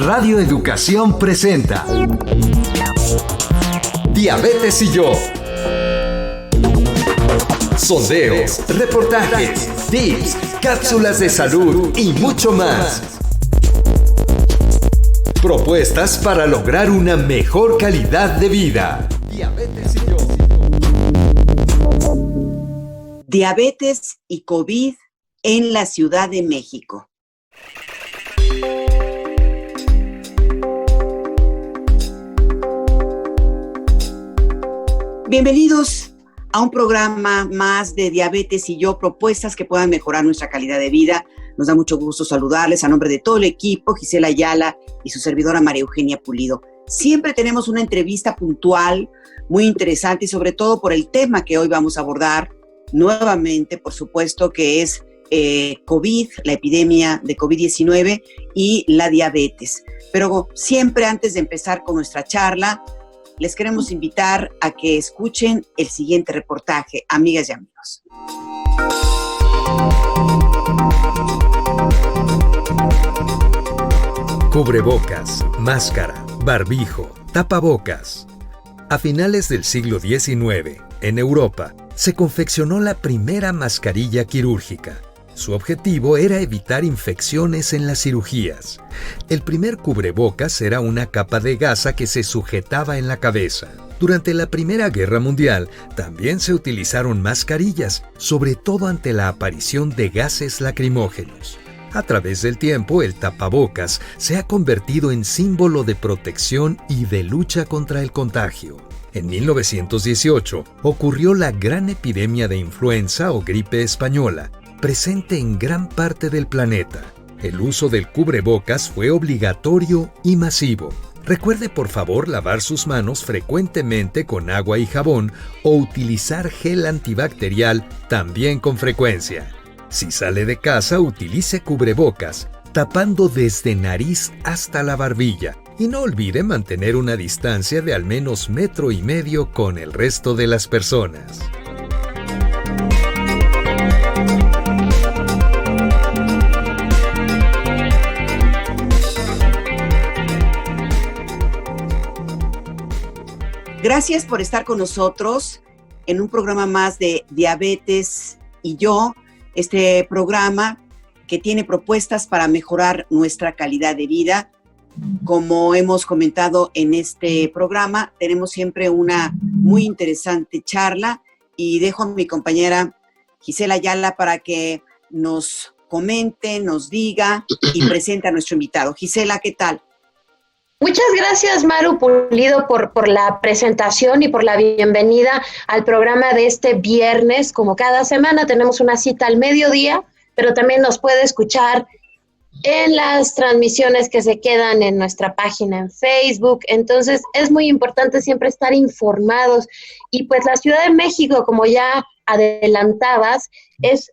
Radio Educación presenta Diabetes y yo. Sondeos, reportajes, tips, cápsulas de salud y mucho más. Propuestas para lograr una mejor calidad de vida. Diabetes y yo. Diabetes y COVID en la Ciudad de México. Bienvenidos a un programa más de Diabetes y yo, propuestas que puedan mejorar nuestra calidad de vida. Nos da mucho gusto saludarles a nombre de todo el equipo, Gisela Ayala y su servidora María Eugenia Pulido. Siempre tenemos una entrevista puntual, muy interesante y sobre todo por el tema que hoy vamos a abordar nuevamente, por supuesto, que es COVID, la epidemia de COVID-19 y la diabetes. Pero siempre antes de empezar con nuestra charla, les queremos invitar a que escuchen el siguiente reportaje, amigas y amigos. Cubrebocas, máscara, barbijo, tapabocas. A finales del siglo XIX, en Europa, se confeccionó la primera mascarilla quirúrgica. Su objetivo era evitar infecciones en las cirugías. El primer cubrebocas era una capa de gasa que se sujetaba en la cabeza. Durante la Primera Guerra Mundial también se utilizaron mascarillas, sobre todo ante la aparición de gases lacrimógenos. A través del tiempo, el tapabocas se ha convertido en símbolo de protección y de lucha contra el contagio. En 1918 ocurrió la gran epidemia de influenza o gripe española, presente en gran parte del planeta. El uso del cubrebocas fue obligatorio y masivo. Recuerde por favor lavar sus manos frecuentemente con agua y jabón o utilizar gel antibacterial también con frecuencia. Si sale de casa, utilice cubrebocas, tapando desde nariz hasta la barbilla. Y no olvide mantener una distancia de al menos 1,5 metros con el resto de las personas. Gracias por estar con nosotros en un programa más de Diabetes y yo, este programa que tiene propuestas para mejorar nuestra calidad de vida. Como hemos comentado en este programa, tenemos siempre una muy interesante charla y dejo a mi compañera Gisela Ayala para que nos comente, nos diga y presente a nuestro invitado. Gisela, ¿qué tal? Muchas gracias, Maru Pulido, por la presentación y por la bienvenida al programa de este viernes. Como cada semana tenemos una cita al mediodía, pero también nos puede escuchar en las transmisiones que se quedan en nuestra página en Facebook. Entonces es muy importante siempre estar informados. Y pues la Ciudad de México, como ya adelantabas, es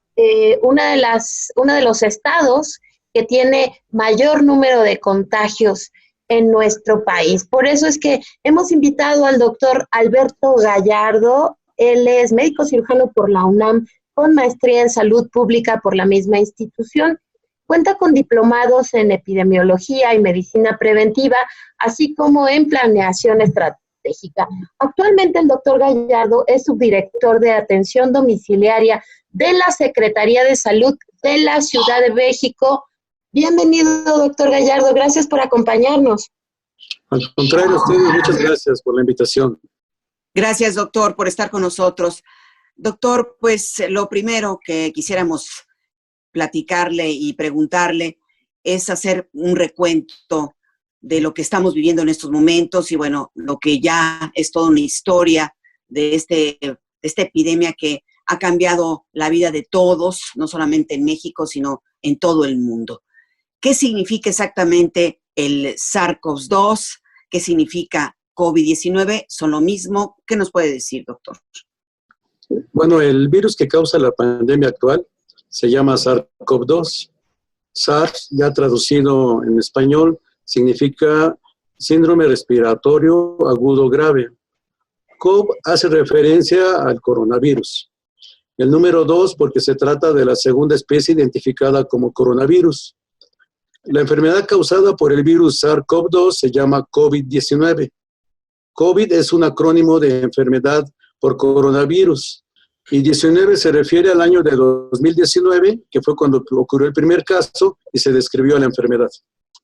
uno de los estados que tiene mayor número de contagios en nuestro país. Por eso es que hemos invitado al doctor Alberto Gallardo. Él es médico cirujano por la UNAM, con maestría en salud pública por la misma institución. Cuenta con diplomados en epidemiología y medicina preventiva, así como en planeación estratégica. Actualmente el doctor Gallardo es subdirector de atención domiciliaria de la Secretaría de Salud de la Ciudad de México. Bienvenido, doctor Gallardo. Gracias por acompañarnos. Al contrario, a ustedes, muchas gracias por la invitación. Gracias, doctor, por estar con nosotros. Doctor, pues lo primero que quisiéramos platicarle y preguntarle es hacer un recuento de lo que estamos viviendo en estos momentos y bueno, lo que ya es toda una historia de esta epidemia que ha cambiado la vida de todos, no solamente en México, sino en todo el mundo. ¿Qué significa exactamente el SARS-CoV-2? ¿Qué significa COVID-19? ¿Son lo mismo? ¿Qué nos puede decir, doctor? Bueno, el virus que causa la pandemia actual se llama SARS-CoV-2. SARS, ya traducido en español, significa síndrome respiratorio agudo grave. CoV hace referencia al coronavirus. El número 2 porque se trata de la segunda especie identificada como coronavirus. La enfermedad causada por el virus SARS-CoV-2 se llama COVID-19. COVID es un acrónimo de enfermedad por coronavirus y 19 se refiere al año de 2019, que fue cuando ocurrió el primer caso y se describió la enfermedad.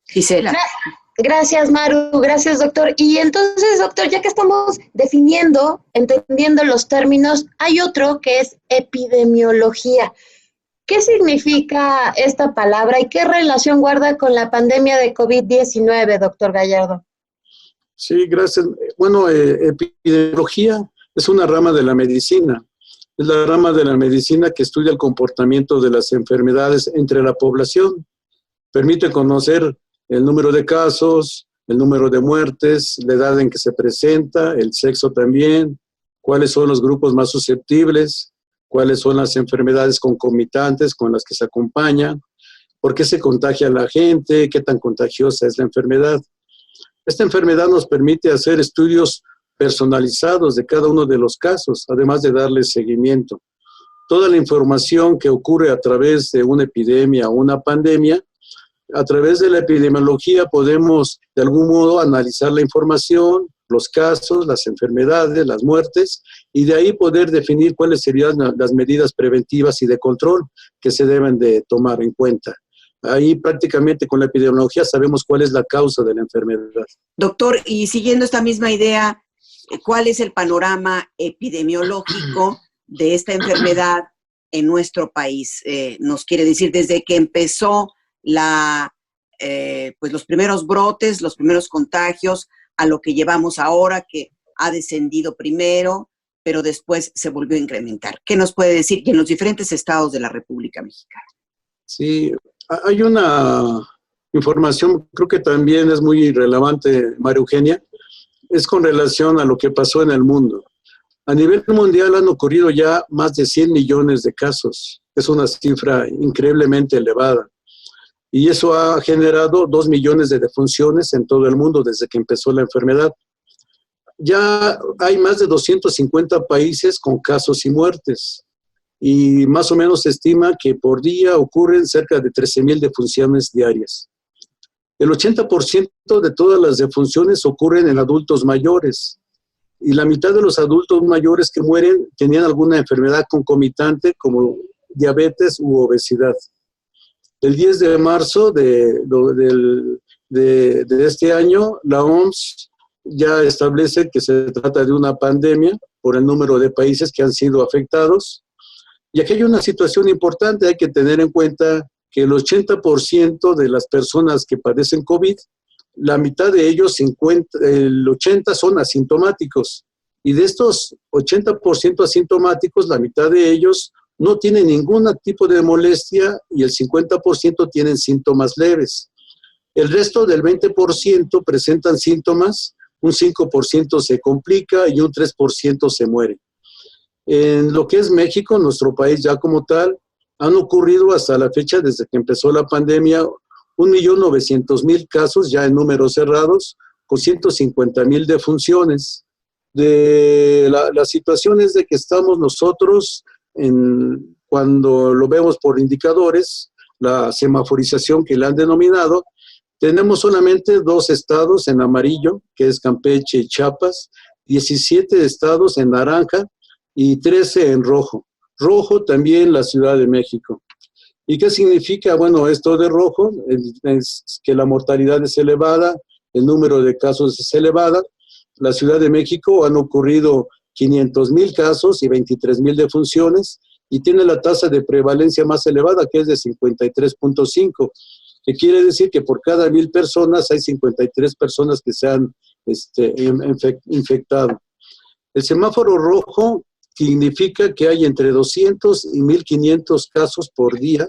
Gisela. Gracias, Maru. Gracias, doctor. Y entonces, doctor, ya que estamos definiendo, entendiendo los términos, hay otro que es epidemiología. ¿Qué significa esta palabra y qué relación guarda con la pandemia de COVID-19, doctor Gallardo? Sí, gracias. Bueno, epidemiología es una rama de la medicina. Es la rama de la medicina que estudia el comportamiento de las enfermedades entre la población. Permite conocer el número de casos, el número de muertes, la edad en que se presenta, el sexo también, cuáles son los grupos más susceptibles, cuáles son las enfermedades concomitantes con las que se acompañan, por qué se contagia la gente, qué tan contagiosa es la enfermedad. Esta enfermedad nos permite hacer estudios personalizados de cada uno de los casos, además de darle seguimiento. Toda la información que ocurre a través de una epidemia o una pandemia, a través de la epidemiología podemos de algún modo analizar la información, los casos, las enfermedades, las muertes, y de ahí poder definir cuáles serían las medidas preventivas y de control que se deben de tomar en cuenta. Ahí prácticamente con la epidemiología sabemos cuál es la causa de la enfermedad. Doctor, y siguiendo esta misma idea, ¿cuál es el panorama epidemiológico de esta enfermedad en nuestro país? Nos quiere decir, desde que empezó pues los primeros brotes, los primeros contagios, a lo que llevamos ahora, que ha descendido primero, pero después se volvió a incrementar. ¿Qué nos puede decir? Y en los diferentes estados de la República Mexicana. Sí, hay una información, creo que también es muy relevante, María Eugenia, es con relación a lo que pasó en el mundo. A nivel mundial han ocurrido ya más de 100 millones de casos. Es una cifra increíblemente elevada. Y eso ha generado 2 millones de defunciones en todo el mundo desde que empezó la enfermedad. Ya hay más de 250 países con casos y muertes. Y más o menos se estima que por día ocurren cerca de 13,000 defunciones diarias. El 80% de todas las defunciones ocurren en adultos mayores. Y la mitad de los adultos mayores que mueren tenían alguna enfermedad concomitante como diabetes u obesidad. El 10 de marzo de este año, la OMS ya establece que se trata de una pandemia por el número de países que han sido afectados. Y aquí hay una situación importante, hay que tener en cuenta que el 80% de las personas que padecen COVID, la mitad de ellos, el 80% son asintomáticos. Y de estos 80% asintomáticos, la mitad de ellos no tienen ningún tipo de molestia y el 50% tienen síntomas leves. El resto del 20% presentan síntomas, un 5% se complica y un 3% se muere. En lo que es México, nuestro país ya como tal, han ocurrido hasta la fecha, desde que empezó la pandemia, 1,900,000 casos ya en números cerrados, con 150,000 defunciones. La situación es de que estamos nosotros, cuando lo vemos por indicadores, la semaforización que le han denominado, tenemos solamente 2 estados en amarillo, que es Campeche y Chiapas, 17 estados en naranja y 13 en rojo. Rojo también la Ciudad de México. ¿Y qué significa? Bueno, esto de rojo es que la mortalidad es elevada, el número de casos es elevada. La Ciudad de México han ocurrido 500,000 casos y 23,000 defunciones y tiene la tasa de prevalencia más elevada, que es de 53.5, que quiere decir que por cada 1,000 personas hay 53 personas que se han infectado. El semáforo rojo significa que hay entre 200 y 1,500 casos por día,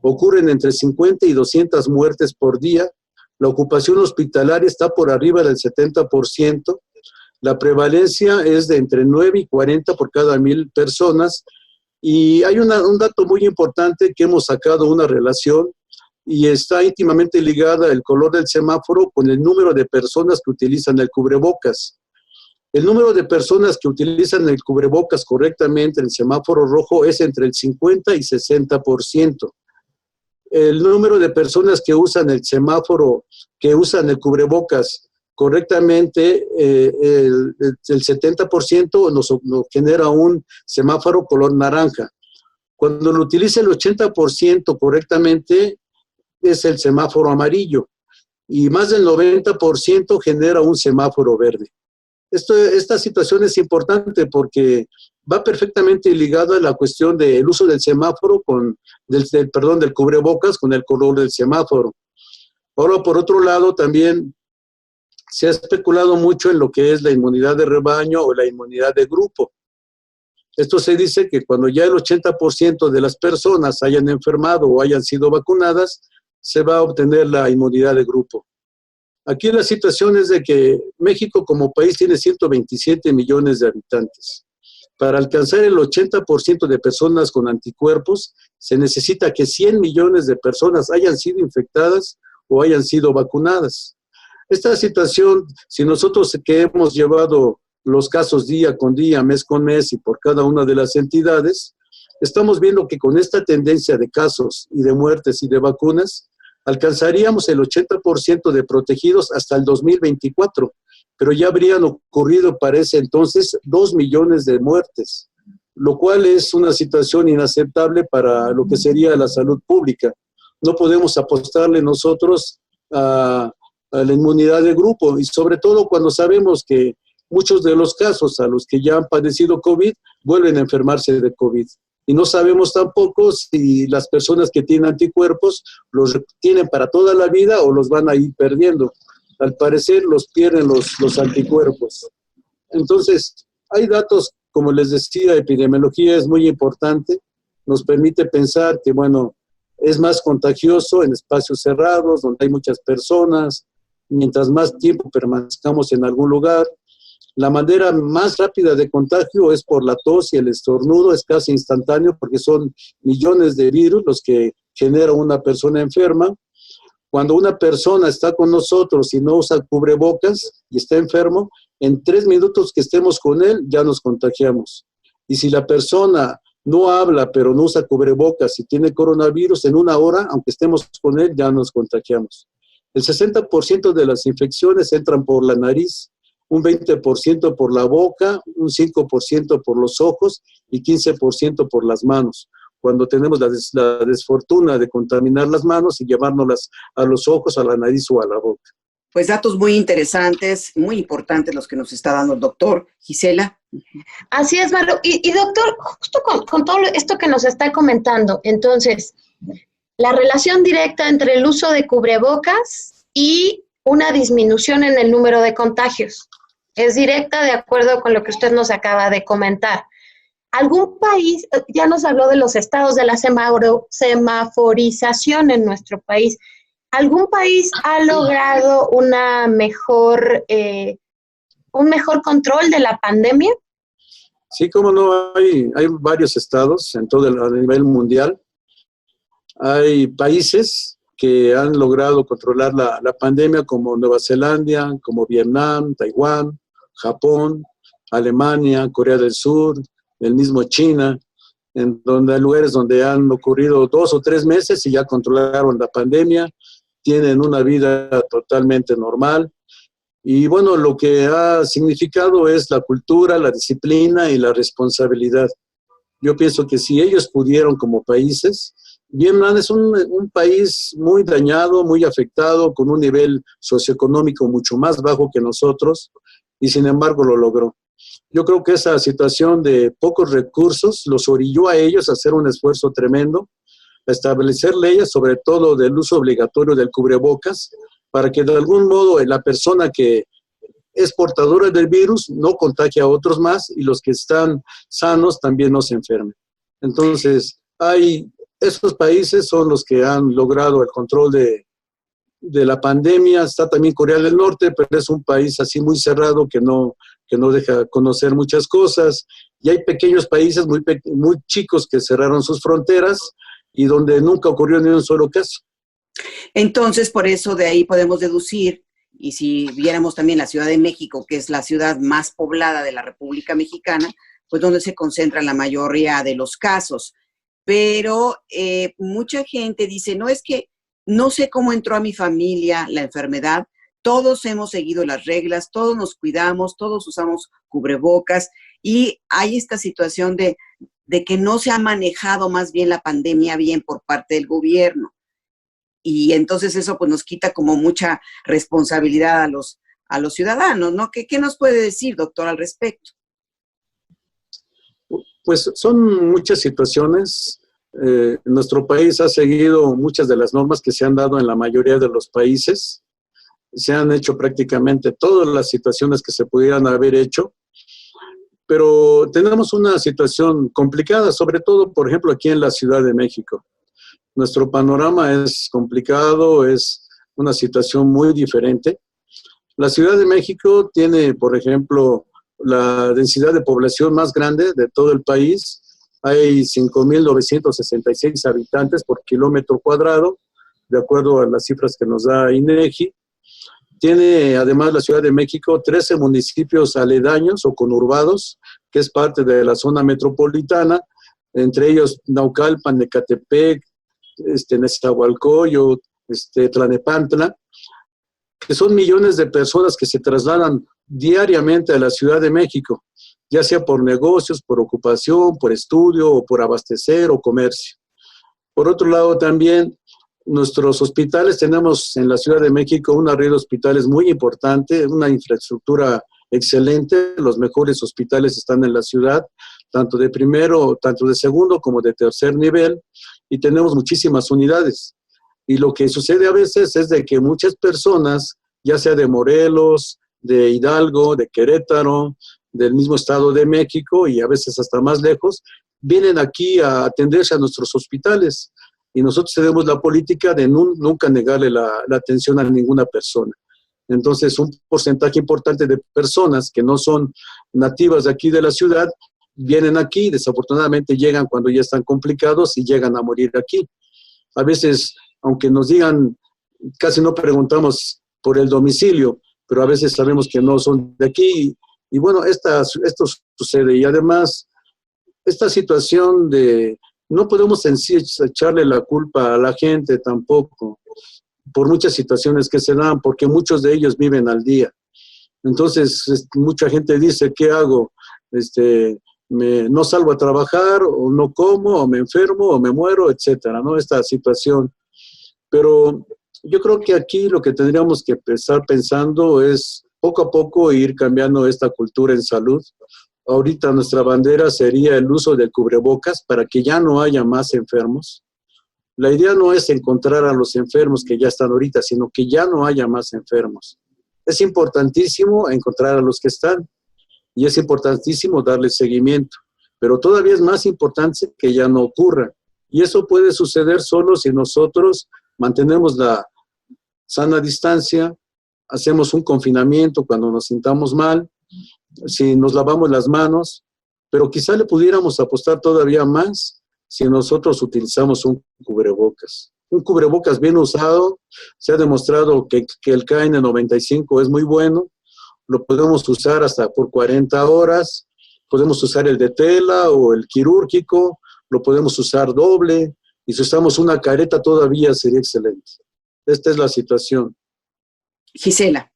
ocurren entre 50 y 200 muertes por día, la ocupación hospitalaria está por arriba del 70%, la prevalencia es de entre 9 y 40 por cada 1,000 personas, y hay un dato muy importante que hemos sacado una relación, y está íntimamente ligada el color del semáforo con el número de personas que utilizan el cubrebocas. El número de personas que utilizan el cubrebocas correctamente en el semáforo rojo es entre el 50 y 60%. el número de personas que usan el semáforo, que usan el cubrebocas correctamente, el 70% nos genera un semáforo color naranja. Cuando lo utiliza el 80% correctamente, es el semáforo amarillo. Y más del 90% genera un semáforo verde. Esta situación es importante porque va perfectamente ligada a la cuestión del uso del semáforo del cubrebocas con el color del semáforo. Ahora, por otro lado, también se ha especulado mucho en lo que es la inmunidad de rebaño o la inmunidad de grupo. Esto se dice que cuando ya el 80% de las personas hayan enfermado o hayan sido vacunadas, se va a obtener la inmunidad de grupo. Aquí la situación es de que México como país tiene 127 millones de habitantes. Para alcanzar el 80% de personas con anticuerpos, se necesita que 100 millones de personas hayan sido infectadas o hayan sido vacunadas. Esta situación, si nosotros que hemos llevado los casos día con día, mes con mes y por cada una de las entidades, estamos viendo que con esta tendencia de casos y de muertes y de vacunas, alcanzaríamos el 80% de protegidos hasta el 2024, pero ya habrían ocurrido para ese entonces 2 millones de muertes, lo cual es una situación inaceptable para lo que sería la salud pública. No podemos apostarle nosotros a la inmunidad de grupo, y sobre todo cuando sabemos que muchos de los casos a los que ya han padecido COVID vuelven a enfermarse de COVID. Y no sabemos tampoco si las personas que tienen anticuerpos los tienen para toda la vida o los van a ir perdiendo. Al parecer los pierden los anticuerpos. Entonces, hay datos, como les decía, epidemiología es muy importante. Nos permite pensar que, bueno, es más contagioso en espacios cerrados, donde hay muchas personas, mientras más tiempo permanezcamos en algún lugar. La manera más rápida de contagio es por la tos y el estornudo, es casi instantáneo porque son millones de virus los que genera una persona enferma. Cuando una persona está con nosotros y no usa cubrebocas y está enfermo, en 3 minutos que estemos con él ya nos contagiamos. Y si la persona no habla pero no usa cubrebocas y tiene coronavirus, en 1 hora, aunque estemos con él, ya nos contagiamos. El 60% de las infecciones entran por la nariz, un 20% por la boca, un 5% por los ojos y 15% por las manos. Cuando tenemos la desfortuna de contaminar las manos y llevárnoslas a los ojos, a la nariz o a la boca. Pues datos muy interesantes, muy importantes los que nos está dando el doctor. Gisela. Así es, Maru. Y doctor, justo con todo esto que nos está comentando, entonces, la relación directa entre el uso de cubrebocas y una disminución en el número de contagios es directa de acuerdo con lo que usted nos acaba de comentar. ¿Algún país, ya nos habló de los estados de la semaforización en nuestro país, algún país ha logrado un mejor control de la pandemia? Sí, como no, hay varios estados a nivel mundial. Hay países que han logrado controlar la pandemia, como Nueva Zelanda, como Vietnam, Taiwán, Japón, Alemania, Corea del Sur, el mismo China, en donde hay lugares donde han ocurrido 2 o 3 meses y ya controlaron la pandemia, tienen una vida totalmente normal. Y bueno, lo que ha significado es la cultura, la disciplina y la responsabilidad. Yo pienso que si ellos pudieron como países, Vietnam es un país muy dañado, muy afectado, con un nivel socioeconómico mucho más bajo que nosotros, y sin embargo lo logró. Yo creo que esa situación de pocos recursos los orilló a ellos a hacer un esfuerzo tremendo, a establecer leyes, sobre todo del uso obligatorio del cubrebocas, para que de algún modo la persona que es portadora del virus no contagie a otros más y los que están sanos también no se enfermen. Entonces, esos países son los que han logrado el control de la pandemia. Está también Corea del Norte, pero es un país así muy cerrado que no deja conocer muchas cosas. Y hay pequeños países muy chicos que cerraron sus fronteras y donde nunca ocurrió ni un solo caso. Entonces, por eso de ahí podemos deducir, y si viéramos también la Ciudad de México, que es la ciudad más poblada de la República Mexicana, pues donde se concentran la mayoría de los casos. pero mucha gente dice, no, es que no sé cómo entró a mi familia la enfermedad, todos hemos seguido las reglas, todos nos cuidamos, todos usamos cubrebocas y hay esta situación de que no se ha manejado más bien la pandemia bien por parte del gobierno. Y entonces eso pues nos quita como mucha responsabilidad a los ciudadanos, ¿no? ¿Qué nos puede decir, doctor, al respecto? Pues son muchas situaciones. Nuestro país ha seguido muchas de las normas que se han dado en la mayoría de los países. Se han hecho prácticamente todas las situaciones que se pudieran haber hecho, pero tenemos una situación complicada, sobre todo, por ejemplo, aquí en la Ciudad de México. Nuestro panorama es complicado, es una situación muy diferente. La Ciudad de México tiene, por ejemplo, la densidad de población más grande de todo el país. Hay 5,966 habitantes por kilómetro cuadrado, de acuerdo a las cifras que nos da INEGI. Tiene además la Ciudad de México 13 municipios aledaños o conurbados, que es parte de la zona metropolitana, entre ellos Naucalpan, Ecatepec, Nezahualcóyotl, Tlalnepantla, que son millones de personas que se trasladan diariamente a la Ciudad de México, ya sea por negocios, por ocupación, por estudio o por abastecer o comercio. Por otro lado, también nuestros hospitales, tenemos en la Ciudad de México una red de hospitales muy importante, una infraestructura excelente, los mejores hospitales están en la ciudad, tanto de primero, tanto de segundo como de tercer nivel, y tenemos muchísimas unidades. Y lo que sucede a veces es de que muchas personas, ya sea de Morelos, de Hidalgo, de Querétaro, del mismo Estado de México y a veces hasta más lejos, vienen aquí a atenderse a nuestros hospitales. Y nosotros tenemos la política de nunca negarle la atención a ninguna persona. Entonces, un porcentaje importante de personas que no son nativas de aquí de la ciudad, vienen aquí, desafortunadamente llegan cuando ya están complicados y llegan a morir aquí. A veces, aunque nos digan, casi no preguntamos por el domicilio, pero a veces sabemos que no son de aquí. Y bueno, esto sucede. Y además, esta situación de no podemos en sí echarle la culpa a la gente tampoco, por muchas situaciones que se dan, porque muchos de ellos viven al día. Entonces, mucha gente dice, ¿qué hago? No salgo a trabajar, o no como, o me enfermo, o me muero, etcétera, ¿no? Esta situación. Pero yo creo que aquí lo que tendríamos que empezar pensando es poco a poco ir cambiando esta cultura en salud. Ahorita nuestra bandera sería el uso del cubrebocas para que ya no haya más enfermos. La idea no es encontrar a los enfermos que ya están ahorita, sino que ya no haya más enfermos. Es importantísimo encontrar a los que están y es importantísimo darles seguimiento, pero todavía es más importante que ya no ocurra. Y eso puede suceder solo si nosotros mantenemos la sana distancia, hacemos un confinamiento cuando nos sintamos mal, si nos lavamos las manos, pero quizá le pudiéramos apostar todavía más si nosotros utilizamos un cubrebocas. Un cubrebocas bien usado, se ha demostrado que el KN95 es muy bueno, lo podemos usar hasta por 40 horas, podemos usar el de tela o el quirúrgico, lo podemos usar doble, y si usamos una careta todavía sería excelente. Esta es la situación. Gisela.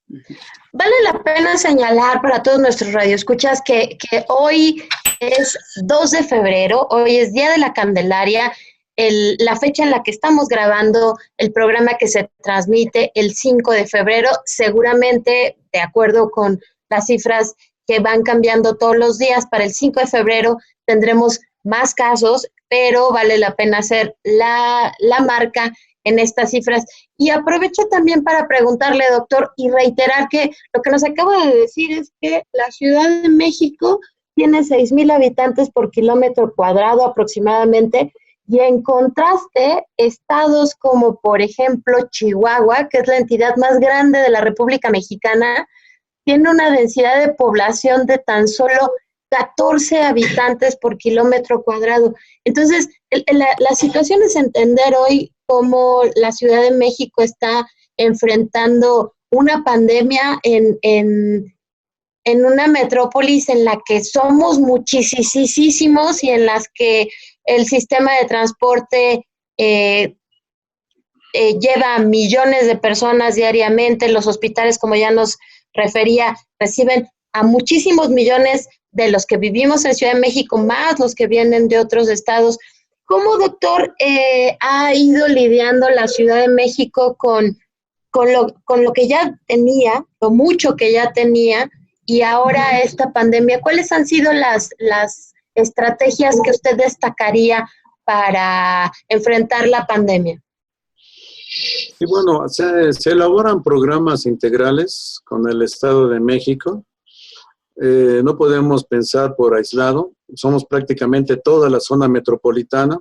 Vale la pena señalar para todos nuestros radioescuchas que hoy es 2 de febrero, hoy es Día de la Candelaria, la fecha en la que estamos grabando el programa que se transmite el 5 de febrero, seguramente de acuerdo con las cifras que van cambiando todos los días, para el 5 de febrero tendremos más casos, pero vale la pena hacer la marca en estas cifras. Y aprovecho también para preguntarle, doctor, y reiterar que lo que nos acaba de decir es que la Ciudad de México tiene 6,000 habitantes por kilómetro cuadrado aproximadamente, y en contraste, estados como, por ejemplo, Chihuahua, que es la entidad más grande de la República Mexicana, tiene una densidad de población de tan solo 14 habitantes por kilómetro cuadrado. Entonces, la situación es entender hoy cómo la Ciudad de México está enfrentando una pandemia en una metrópolis en la que somos muchísimos y en las que el sistema de transporte lleva a millones de personas diariamente, los hospitales, como ya nos refería, reciben a muchísimos millones de los que vivimos en Ciudad de México, más los que vienen de otros estados. ¿Cómo, doctor, ha ido lidiando la Ciudad de México con lo que ya tenía, lo mucho que ya tenía, y ahora esta pandemia? ¿Cuáles han sido las estrategias que usted destacaría para enfrentar la pandemia? Y bueno, se elaboran programas integrales con el Estado de México. No podemos pensar por aislado. Somos prácticamente toda la zona metropolitana.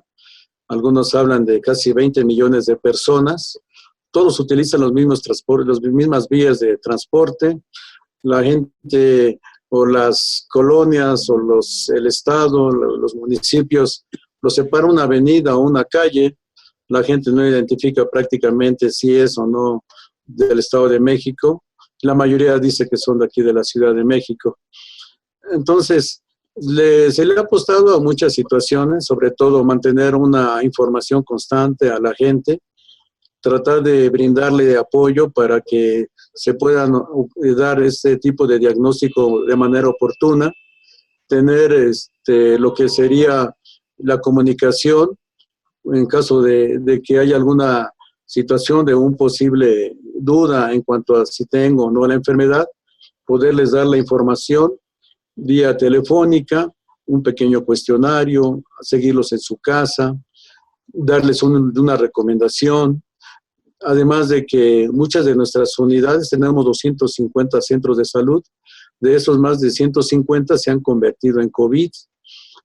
Algunos hablan de casi 20 millones de personas. Todos utilizan los mismos transportes, las mismas vías de transporte. La gente o las colonias o el Estado, los municipios, los separa una avenida o una calle. La gente no identifica prácticamente si es o no del Estado de México. La mayoría dice que son de aquí de la Ciudad de México. Entonces, se le ha apostado a muchas situaciones, sobre todo mantener una información constante a la gente, tratar de brindarle apoyo para que se puedan dar este tipo de diagnóstico de manera oportuna, tener lo que sería la comunicación en caso de que haya alguna situación de un posible duda en cuanto a si tengo o no la enfermedad, poderles dar la información vía telefónica, un pequeño cuestionario, seguirlos en su casa, darles una recomendación. Además de que muchas de nuestras unidades, tenemos 250 centros de salud, de esos más de 150 se han convertido en COVID.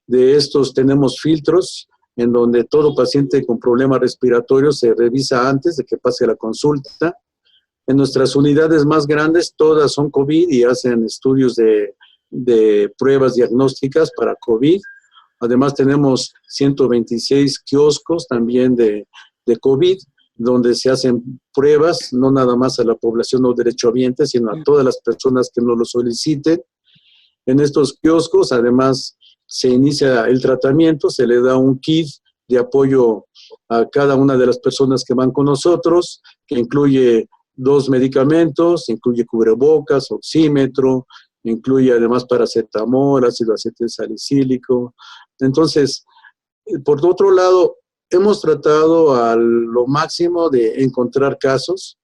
De estos tenemos filtros en donde todo paciente con problemas respiratorios se revisa antes de que pase la consulta. En nuestras unidades más grandes, todas son COVID y hacen estudios de pruebas diagnósticas para COVID. Además, tenemos 126 kioscos también de COVID, donde se hacen pruebas, no nada más a la población no derechohabiente, sino a todas las personas que nos lo soliciten. En estos kioscos, además, se inicia el tratamiento, se le da un kit de apoyo a cada una de las personas que van con nosotros, que incluye 2 medicamentos, incluye cubrebocas, oxímetro, incluye además paracetamol, ácido acetilsalicílico. Entonces, por otro lado, hemos tratado a lo máximo de encontrar casos.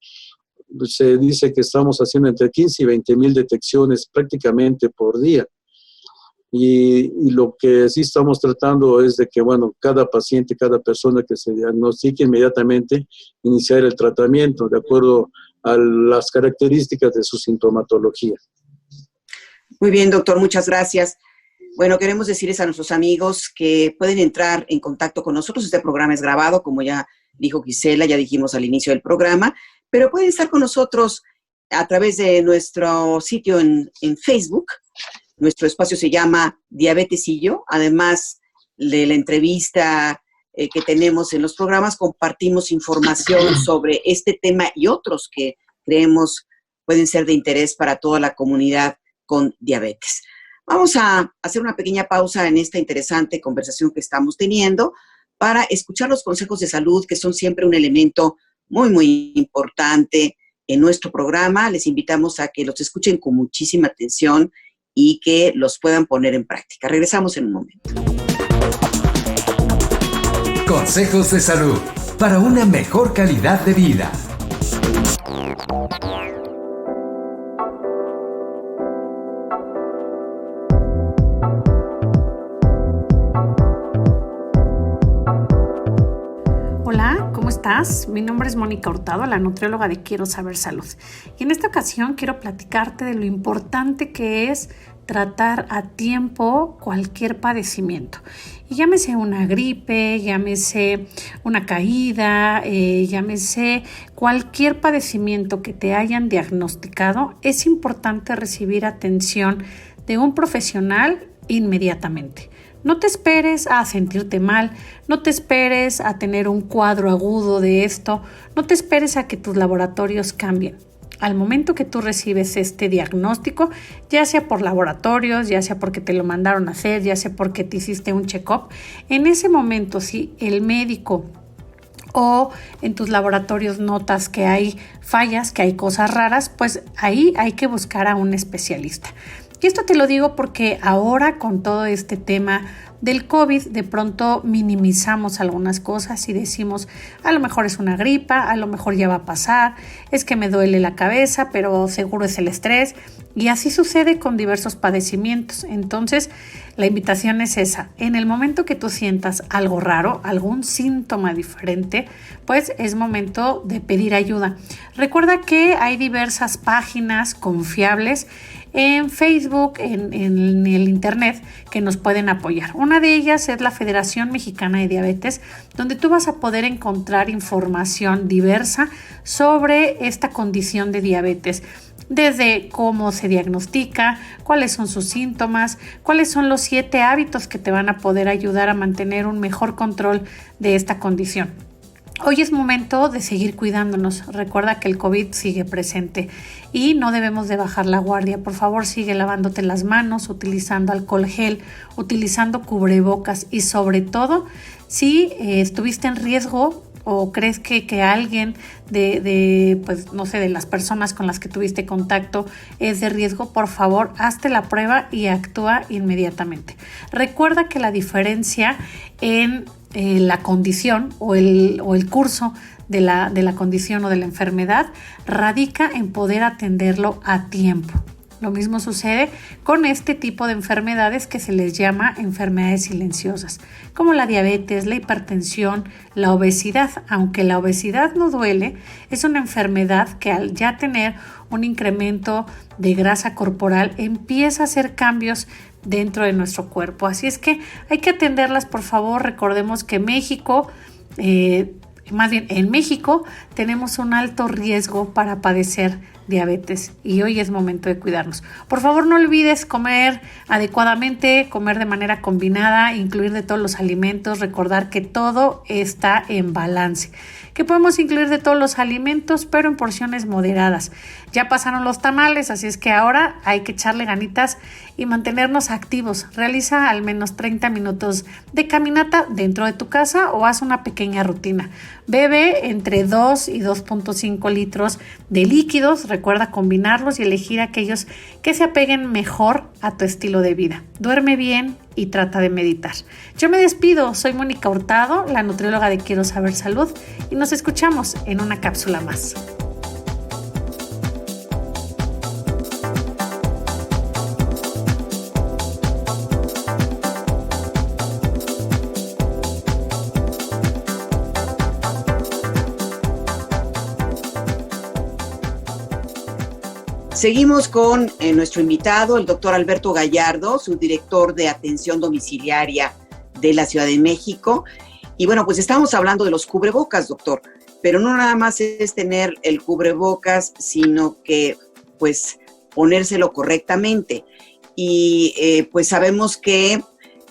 Se dice que estamos haciendo entre 15 y 20 mil detecciones prácticamente por día. Y lo que sí estamos tratando es de que, bueno, cada paciente, cada persona que se diagnostique, inmediatamente iniciar el tratamiento de acuerdo a las características de su sintomatología. Muy bien, doctor, muchas gracias. Bueno, queremos decirles a nuestros amigos que pueden entrar en contacto con nosotros. Este programa es grabado, como ya dijo Gisela, ya dijimos al inicio del programa, pero pueden estar con nosotros a través de nuestro sitio en Facebook. Nuestro espacio se llama Diabetes y Yo. Además de la entrevista que tenemos en los programas, compartimos información sobre este tema y otros que creemos pueden ser de interés para toda la comunidad con diabetes. Vamos a hacer una pequeña pausa en esta interesante conversación que estamos teniendo para escuchar los consejos de salud, que son siempre un elemento muy, muy importante en nuestro programa. Les invitamos a que los escuchen con muchísima atención y que los puedan poner en práctica. Regresamos en un momento. Consejos de salud para una mejor calidad de vida. Hola, ¿cómo estás? Mi nombre es Mónica Hurtado, la nutrióloga de Quiero Saber Salud. Y en esta ocasión quiero platicarte de lo importante que es tratar a tiempo cualquier padecimiento. Y llámese una gripe, llámese una caída, llámese cualquier padecimiento que te hayan diagnosticado, es importante recibir atención de un profesional inmediatamente. No te esperes a sentirte mal, no te esperes a tener un cuadro agudo de esto, no te esperes a que tus laboratorios cambien. al momento que tú recibes este diagnóstico, ya sea por laboratorios, ya sea porque te lo mandaron a hacer, ya sea porque te hiciste un check-up, en ese momento si el médico o en tus laboratorios notas que hay fallas, que hay cosas raras, pues ahí hay que buscar a un especialista. Y esto te lo digo porque ahora con todo este tema del COVID, de pronto minimizamos algunas cosas y decimos, a lo mejor es una gripa, a lo mejor ya va a pasar, es que me duele la cabeza, pero seguro es el estrés. Y así sucede con diversos padecimientos. Entonces, la invitación es esa. En el momento que tú sientas algo raro, algún síntoma diferente, pues es momento de pedir ayuda. Recuerda que hay diversas páginas confiables en Facebook, en el internet, que nos pueden apoyar. Una de ellas es la Federación Mexicana de Diabetes, donde tú vas a poder encontrar información diversa sobre esta condición de diabetes. Desde cómo se diagnostica, cuáles son sus síntomas, cuáles son los 7 hábitos que te van a poder ayudar a mantener un mejor control de esta condición. Hoy es momento de seguir cuidándonos. Recuerda que el COVID sigue presente y no debemos de bajar la guardia. Por favor, sigue lavándote las manos, utilizando alcohol gel, utilizando cubrebocas y sobre todo, si estuviste en riesgo o crees que alguien pues no sé, de las personas con las que tuviste contacto es de riesgo, por favor, hazte la prueba y actúa inmediatamente. Recuerda que la diferencia en la condición o el curso de la condición o de la enfermedad radica en poder atenderlo a tiempo. Lo mismo sucede con este tipo de enfermedades que se les llama enfermedades silenciosas, como la diabetes, la hipertensión, la obesidad. Aunque la obesidad no duele, es una enfermedad que al ya tener un incremento de grasa corporal empieza a hacer cambios dentro de nuestro cuerpo. Así es que hay que atenderlas, por favor. Recordemos que en México tenemos un alto riesgo para padecer diabetes y hoy es momento de cuidarnos. Por favor, no olvides comer adecuadamente, comer de manera combinada, incluir de todos los alimentos, recordar que todo está en balance, que podemos incluir de todos los alimentos, pero en porciones moderadas. Ya pasaron los tamales, así es que ahora hay que echarle ganitas y mantenernos activos. Realiza al menos 30 minutos de caminata dentro de tu casa o haz una pequeña rutina. Bebe entre 2 y 2.5 litros de líquidos. Recuerda combinarlos y elegir aquellos que se apeguen mejor a tu estilo de vida. Duerme bien y trata de meditar. Yo me despido, soy Mónica Hurtado, la nutrióloga de Quiero Saber Salud, y nos escuchamos en una cápsula más. Seguimos con nuestro invitado, el doctor Alberto Gallardo, subdirector de atención domiciliaria de la Ciudad de México. Y bueno, pues estamos hablando de los cubrebocas, doctor, pero no nada más es tener el cubrebocas, sino que pues ponérselo correctamente. Y pues sabemos que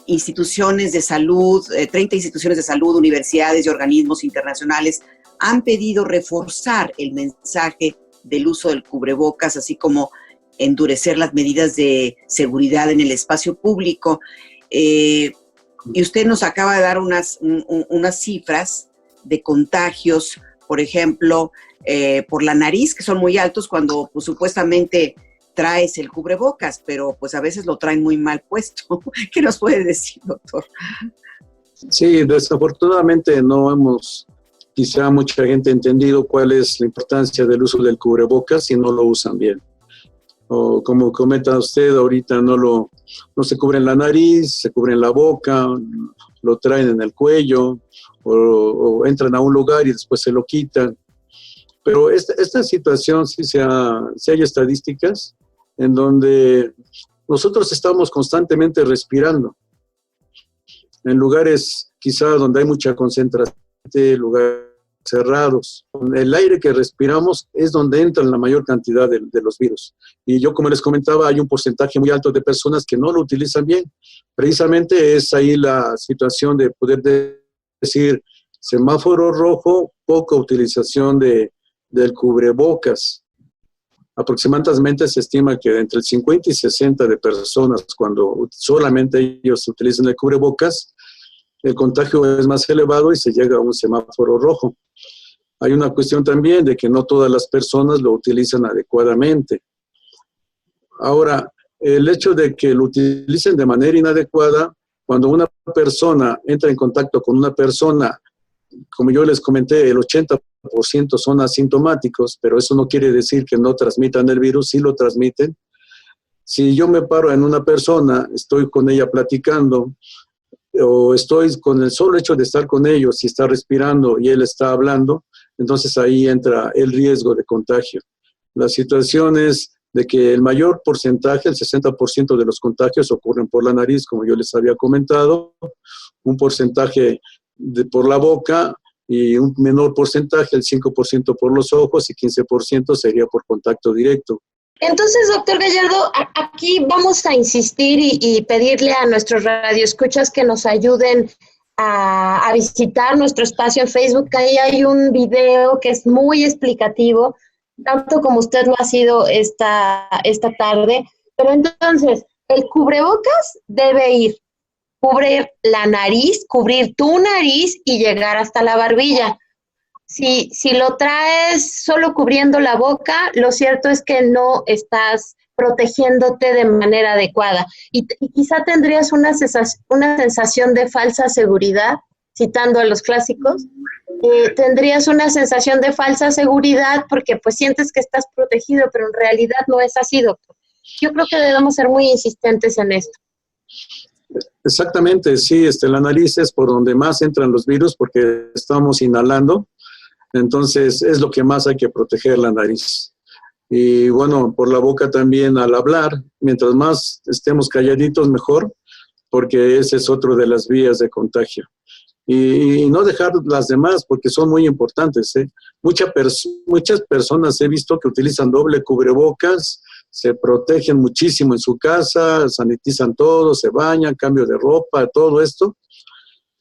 instituciones de salud, 30 instituciones de salud, universidades y organismos internacionales han pedido reforzar el mensaje del uso del cubrebocas, así como endurecer las medidas de seguridad en el espacio público. Y usted nos acaba de dar unas cifras de contagios, por ejemplo, por la nariz, que son muy altos cuando pues, supuestamente traes el cubrebocas, pero pues a veces lo traen muy mal puesto. ¿Qué nos puede decir, doctor? Sí, desafortunadamente no hemos quizá mucha gente ha entendido cuál es la importancia del uso del cubrebocas y no lo usan bien. O como comenta usted, ahorita no se cubren la nariz, se cubren la boca, lo traen en el cuello o entran a un lugar y después se lo quitan. Pero esta situación sí hay estadísticas en donde nosotros estamos constantemente respirando en lugares quizá donde hay mucha concentración, lugares cerrados. El aire que respiramos es donde entran la mayor cantidad de los virus. Y yo, como les comentaba, hay un porcentaje muy alto de personas que no lo utilizan bien. Precisamente es ahí la situación de poder decir semáforo rojo, poca utilización del cubrebocas. Aproximadamente se estima que entre el 50 y 60 de personas, cuando solamente ellos utilizan el cubrebocas, el contagio es más elevado y se llega a un semáforo rojo. Hay una cuestión también de que no todas las personas lo utilizan adecuadamente. Ahora, el hecho de que lo utilicen de manera inadecuada, cuando una persona entra en contacto con una persona, como yo les comenté, el 80% son asintomáticos, pero eso no quiere decir que no transmitan el virus, sí lo transmiten. Si yo me paro en una persona, estoy con ella platicando, o estoy con el solo hecho de estar con ellos, si está respirando y él está hablando, entonces ahí entra el riesgo de contagio. La situación es de que el mayor porcentaje, el 60% de los contagios ocurren por la nariz, como yo les había comentado, un porcentaje por la boca y un menor porcentaje, el 5% por los ojos y 15% sería por contacto directo. Entonces, doctor Gallardo, aquí vamos a insistir y pedirle a nuestros radioescuchas que nos ayuden a visitar nuestro espacio en Facebook. Ahí hay un video que es muy explicativo, tanto como usted lo ha sido esta tarde. Pero entonces, el cubrebocas debe cubrir la nariz, cubrir tu nariz y llegar hasta la barbilla. Si lo traes solo cubriendo la boca, lo cierto es que no estás protegiéndote de manera adecuada. Y quizá tendrías una sensación de falsa seguridad, citando a los clásicos, tendrías una sensación de falsa seguridad porque pues sientes que estás protegido, pero en realidad no es así, doctor. Yo creo que debemos ser muy insistentes en esto. Exactamente, sí, la nariz es por donde más entran los virus porque estamos inhalando. Entonces, es lo que más hay que proteger, la nariz. Y bueno, por la boca también al hablar, mientras más estemos calladitos mejor, porque ese es otro de las vías de contagio. Y no dejar las demás, porque son muy importantes, ¿eh? Muchas personas he visto que utilizan doble cubrebocas, se protegen muchísimo en su casa, sanitizan todo, se bañan, cambio de ropa, todo esto.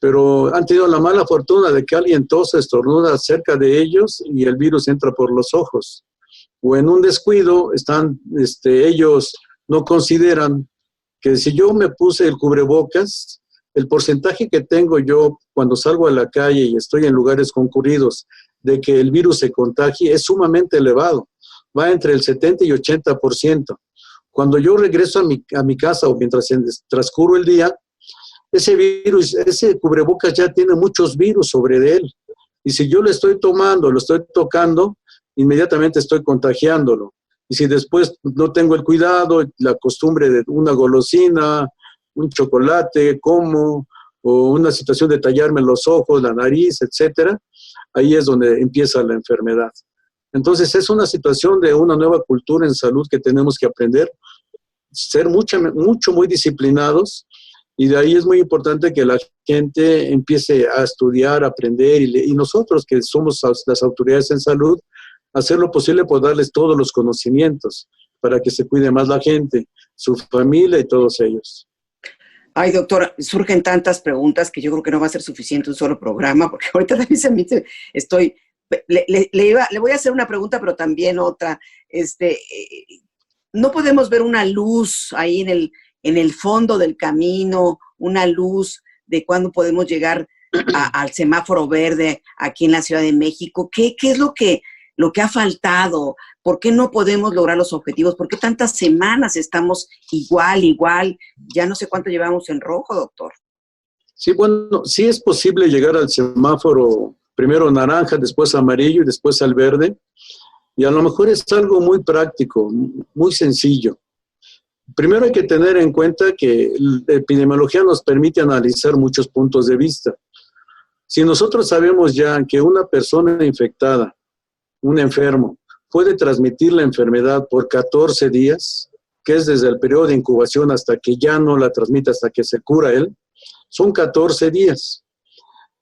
Pero han tenido la mala fortuna de que alguien tose, estornuda cerca de ellos y el virus entra por los ojos. O en un descuido, ellos no consideran que si yo me puse el cubrebocas, el porcentaje que tengo yo cuando salgo a la calle y estoy en lugares concurridos de que el virus se contagie es sumamente elevado. Va entre el 70 y 80%. Cuando yo regreso a mi casa o mientras transcurro el día, ese virus, ese cubrebocas ya tiene muchos virus sobre él. Y si yo lo estoy tomando, lo estoy tocando, inmediatamente estoy contagiándolo. Y si después no tengo el cuidado, la costumbre de una golosina, un chocolate, como, o una situación de tallarme los ojos, la nariz, etcétera, ahí es donde empieza la enfermedad. Entonces es una situación de una nueva cultura en salud que tenemos que aprender, ser muy disciplinados. Y de ahí es muy importante que la gente empiece a estudiar, a aprender, y nosotros que somos las autoridades en salud, hacer lo posible por darles todos los conocimientos para que se cuide más la gente, su familia y todos ellos. Ay, doctora, surgen tantas preguntas que yo creo que no va a ser suficiente un solo programa, porque ahorita también le voy a hacer una pregunta, pero también otra. No podemos ver una luz ahí en el fondo del camino, una luz de cuándo podemos llegar al semáforo verde aquí en la Ciudad de México. ¿Qué es lo que ha faltado? ¿Por qué no podemos lograr los objetivos? ¿Por qué tantas semanas estamos igual? Ya no sé cuánto llevamos en rojo, doctor. Sí, bueno, sí es posible llegar al semáforo, primero naranja, después amarillo y después al verde. Y a lo mejor es algo muy práctico, muy sencillo. Primero hay que tener en cuenta que la epidemiología nos permite analizar muchos puntos de vista. Si nosotros sabemos ya que una persona infectada, un enfermo, puede transmitir la enfermedad por 14 días, que es desde el periodo de incubación hasta que ya no la transmite, hasta que se cura él, son 14 días.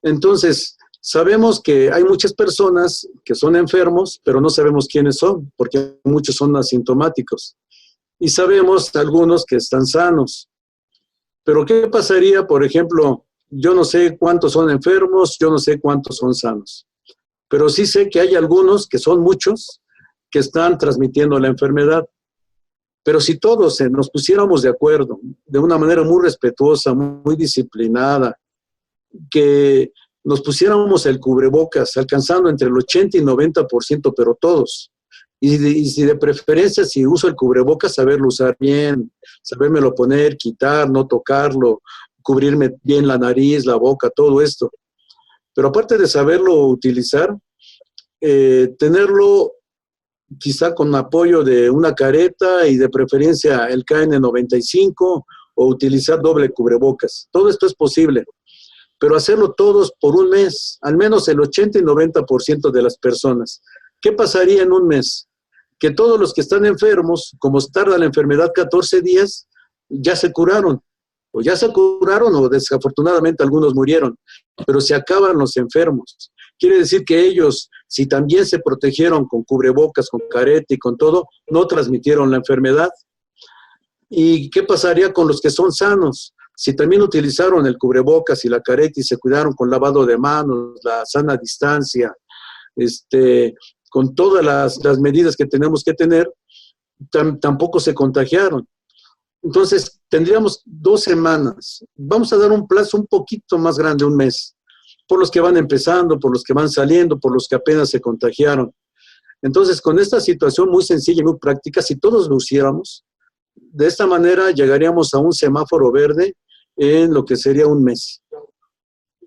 Entonces, sabemos que hay muchas personas que son enfermos, pero no sabemos quiénes son, porque muchos son asintomáticos. Y sabemos algunos que están sanos. Pero ¿qué pasaría, por ejemplo, yo no sé cuántos son enfermos, yo no sé cuántos son sanos? Pero sí sé que hay algunos, que son muchos, que están transmitiendo la enfermedad. Pero si todos nos pusiéramos de acuerdo, de una manera muy respetuosa, muy disciplinada, que nos pusiéramos el cubrebocas, alcanzando entre el 80 y 90%, pero todos. Y si de preferencia, si uso el cubrebocas, saberlo usar bien, sabérmelo poner, quitar, no tocarlo, cubrirme bien la nariz, la boca, todo esto. Pero aparte de saberlo utilizar, tenerlo quizá con apoyo de una careta y de preferencia el KN95 o utilizar doble cubrebocas. Todo esto es posible, pero hacerlo todos por un mes, al menos el 80 y 90% de las personas. ¿Qué pasaría en un mes? Que todos los que están enfermos, como tarda la enfermedad 14 días, ya se curaron. O desafortunadamente algunos murieron, pero se acaban los enfermos. Quiere decir que ellos, si también se protegieron con cubrebocas, con careta y con todo, no transmitieron la enfermedad. ¿Y qué pasaría con los que son sanos? Si también utilizaron el cubrebocas y la careta y se cuidaron con lavado de manos, la sana distancia, con todas las medidas que tenemos que tener, tampoco se contagiaron. Entonces, tendríamos 2 semanas. Vamos a dar un plazo un poquito más grande, un mes, por los que van empezando, por los que van saliendo, por los que apenas se contagiaron. Entonces, con esta situación muy sencilla y muy práctica, si todos lo hiciéramos, de esta manera llegaríamos a un semáforo verde en lo que sería un mes.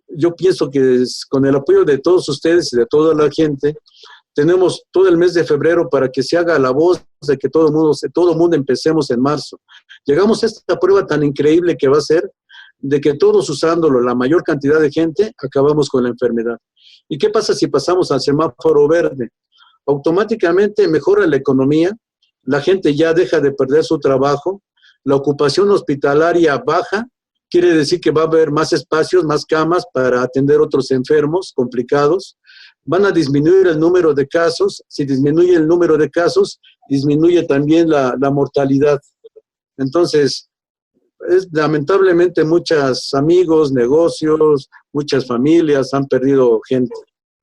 Yo pienso que con el apoyo de todos ustedes y de toda la gente, tenemos todo el mes de febrero para que se haga la voz de que todo el mundo empecemos en marzo. Llegamos a esta prueba tan increíble que va a ser de que todos usándolo, la mayor cantidad de gente, acabamos con la enfermedad. ¿Y qué pasa si pasamos al semáforo verde? Automáticamente mejora la economía, la gente ya deja de perder su trabajo, la ocupación hospitalaria baja, quiere decir que va a haber más espacios, más camas para atender otros enfermos complicados, van a disminuir el número de casos, si disminuye el número de casos, disminuye también la mortalidad. Entonces, lamentablemente muchos amigos, negocios, muchas familias han perdido gente,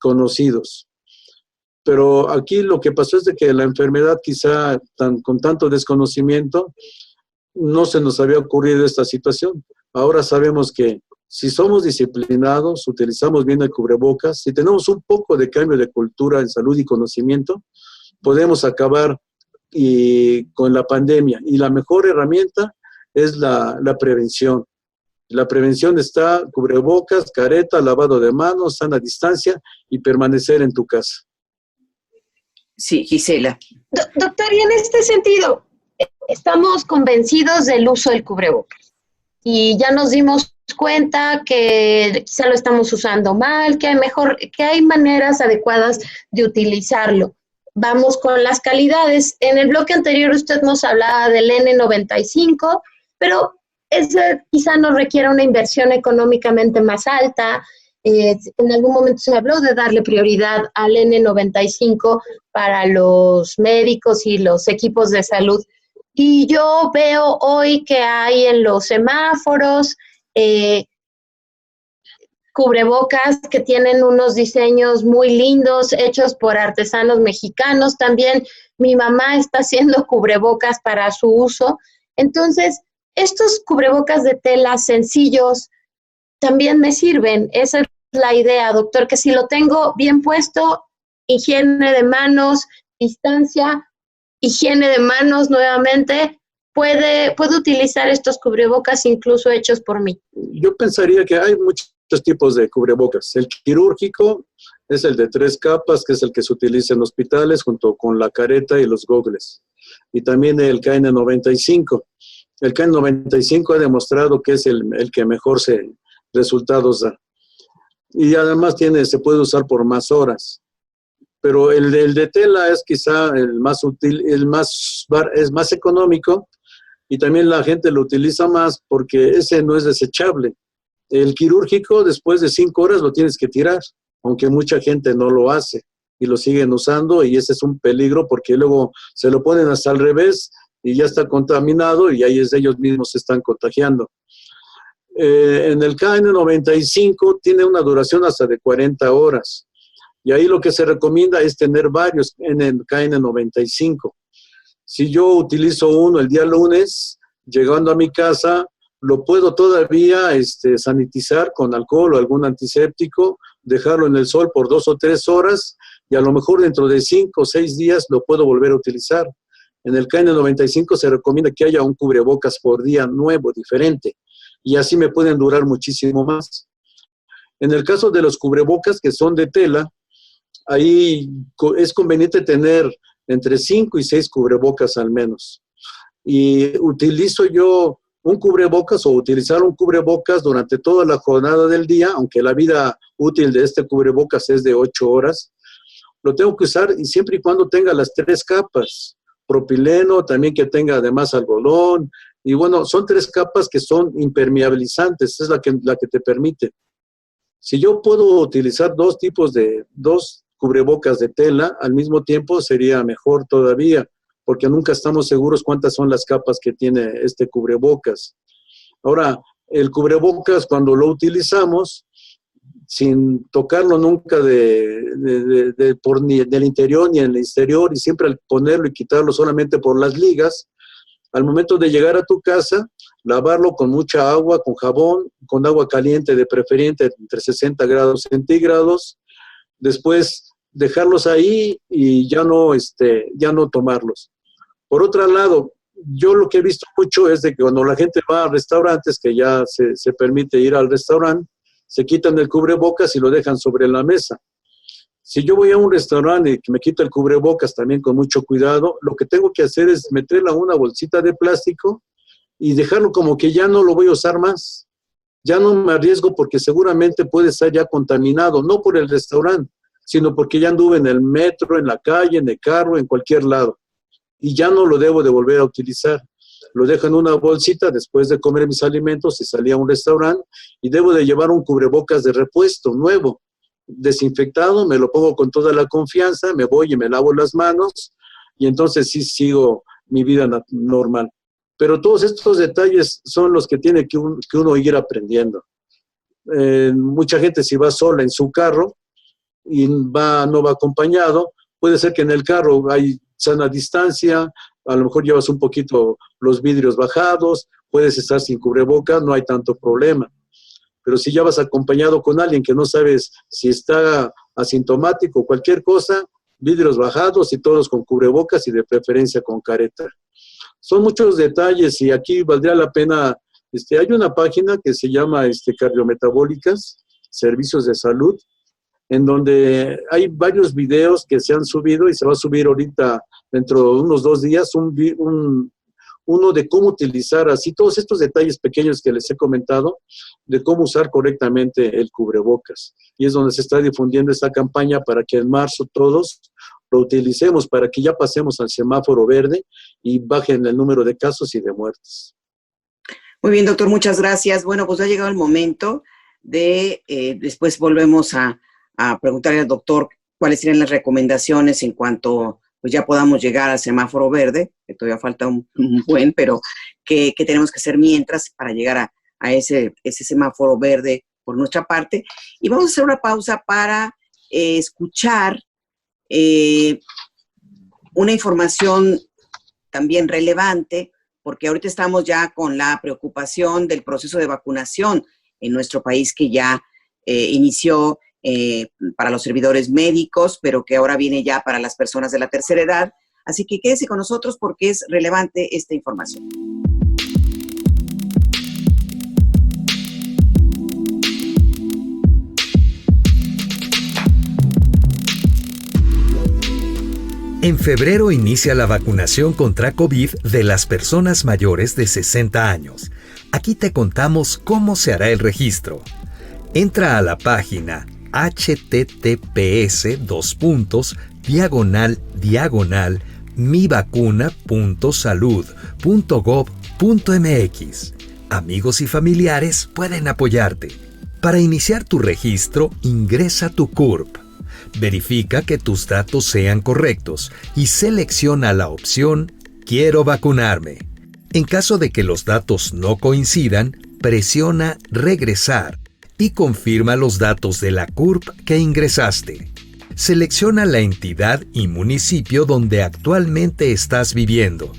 conocidos. Pero aquí lo que pasó es de que la enfermedad quizá con tanto desconocimiento no se nos había ocurrido esta situación. Ahora sabemos que si somos disciplinados, utilizamos bien el cubrebocas, si tenemos un poco de cambio de cultura en salud y conocimiento, podemos acabar con la pandemia. Y la mejor herramienta es la prevención. La prevención está cubrebocas, careta, lavado de manos, sana distancia y permanecer en tu casa. Sí, Gisela. Doctor, y en este sentido, estamos convencidos del uso del cubrebocas y ya nos dimos cuenta que quizá lo estamos usando mal, que hay maneras adecuadas de utilizarlo. Vamos con las calidades. En el bloque anterior usted nos hablaba del N95, pero ese quizá nos requiera una inversión económicamente más alta. En algún momento se habló de darle prioridad al N95 para los médicos y los equipos de salud. Y yo veo hoy que hay en los semáforos cubrebocas que tienen unos diseños muy lindos, hechos por artesanos mexicanos. También mi mamá está haciendo cubrebocas para su uso. Entonces, estos cubrebocas de tela sencillos también me sirven. Esa es la idea, doctor, que si lo tengo bien puesto, higiene de manos, distancia, higiene de manos nuevamente, puede utilizar estos cubrebocas incluso hechos por mí. Yo pensaría que hay muchos tipos de cubrebocas. El quirúrgico es el de 3 capas, que es el que se utiliza en hospitales junto con la careta y los gogles. Y también el KN95. El KN95 ha demostrado que es el que mejor resultados da. Y además se puede usar por más horas. Pero el de tela es quizá el más útil, es más económico, y también la gente lo utiliza más porque ese no es desechable. El quirúrgico, después de 5 horas lo tienes que tirar, aunque mucha gente no lo hace y lo siguen usando, y ese es un peligro porque luego se lo ponen hasta al revés y ya está contaminado y ahí ellos mismos se están contagiando. En el KN95 tiene una duración hasta de 40 horas. Y ahí lo que se recomienda es tener varios KN95. Si yo utilizo uno el día lunes, llegando a mi casa, lo puedo todavía sanitizar con alcohol o algún antiséptico, dejarlo en el sol por 2 o 3 horas y a lo mejor dentro de 5 o 6 días lo puedo volver a utilizar. En el KN95 se recomienda que haya un cubrebocas por día nuevo, diferente, y así me pueden durar muchísimo más. En el caso de los cubrebocas que son de tela, ahí es conveniente tener entre 5 y 6 cubrebocas al menos. Y utilizo yo un cubrebocas o utilizar un cubrebocas durante toda la jornada del día, aunque la vida útil de este cubrebocas es de 8 horas, lo tengo que usar y siempre y cuando tenga las 3 capas, propileno, también que tenga además algodón, y bueno, son 3 capas que son impermeabilizantes, es la que te permite. Si yo puedo utilizar 2 cubrebocas de tela al mismo tiempo, sería mejor todavía, porque nunca estamos seguros cuántas son las capas que tiene este cubrebocas. Ahora, el cubrebocas cuando lo utilizamos, sin tocarlo nunca ni del interior ni en el exterior, y siempre al ponerlo y quitarlo solamente por las ligas, al momento de llegar a tu casa, lavarlo con mucha agua, con jabón, con agua caliente de preferente entre 60 grados centígrados, después dejarlos ahí y ya no tomarlos. Por otro lado, yo lo que he visto mucho es de que cuando la gente va a restaurantes, que ya se permite ir al restaurante, se quitan el cubrebocas y lo dejan sobre la mesa. Si yo voy a un restaurante y me quito el cubrebocas también con mucho cuidado, lo que tengo que hacer es meterlo en una bolsita de plástico y dejarlo como que ya no lo voy a usar más. Ya no me arriesgo porque seguramente puede estar ya contaminado, no por el restaurante, sino porque ya anduve en el metro, en la calle, en el carro, en cualquier lado. Y ya no lo debo de volver a utilizar. Lo dejo en una bolsita después de comer mis alimentos y salí a un restaurante y debo de llevar un cubrebocas de repuesto, nuevo, desinfectado, me lo pongo con toda la confianza, me voy y me lavo las manos y entonces sí sigo mi vida normal. Pero todos estos detalles son los que tiene que uno ir aprendiendo. Mucha gente si va sola en su carro y no va acompañado, puede ser que en el carro hay sana distancia, a lo mejor llevas un poquito los vidrios bajados, puedes estar sin cubrebocas, no hay tanto problema. Pero si ya vas acompañado con alguien que no sabes si está asintomático o cualquier cosa, vidrios bajados y todos con cubrebocas y de preferencia con careta. Son muchos detalles y aquí valdría la pena, hay una página que se llama Cardiometabólicas, Servicios de Salud, en donde hay varios videos que se han subido y se va a subir ahorita dentro de unos 2 días uno de cómo utilizar así todos estos detalles pequeños que les he comentado, de cómo usar correctamente el cubrebocas. Y es donde se está difundiendo esta campaña para que en marzo todos lo utilicemos, para que ya pasemos al semáforo verde y bajen el número de casos y de muertes. Muy bien, doctor, muchas gracias. Bueno, pues ha llegado el momento de, después volvemos a preguntarle al doctor cuáles serían las recomendaciones en cuanto pues ya podamos llegar al semáforo verde, que todavía falta un buen, pero que tenemos que hacer mientras para llegar a ese semáforo verde por nuestra parte. Y vamos a hacer una pausa para escuchar una información también relevante, porque ahorita estamos ya con la preocupación del proceso de vacunación en nuestro país que ya inició para los servidores médicos, pero que ahora viene ya para las personas de la tercera edad. Así que quédese con nosotros porque es relevante esta información. En febrero inicia la vacunación contra COVID de las personas mayores de 60 años. Aquí te contamos cómo se hará el registro. Entra a la página https://mivacuna.salud.gov.mx. Amigos y familiares pueden apoyarte. Para iniciar tu registro, ingresa tu CURP. Verifica que tus datos sean correctos y selecciona la opción Quiero vacunarme. En caso de que los datos no coincidan, presiona Regresar y confirma los datos de la CURP que ingresaste. Selecciona la entidad y municipio donde actualmente estás viviendo.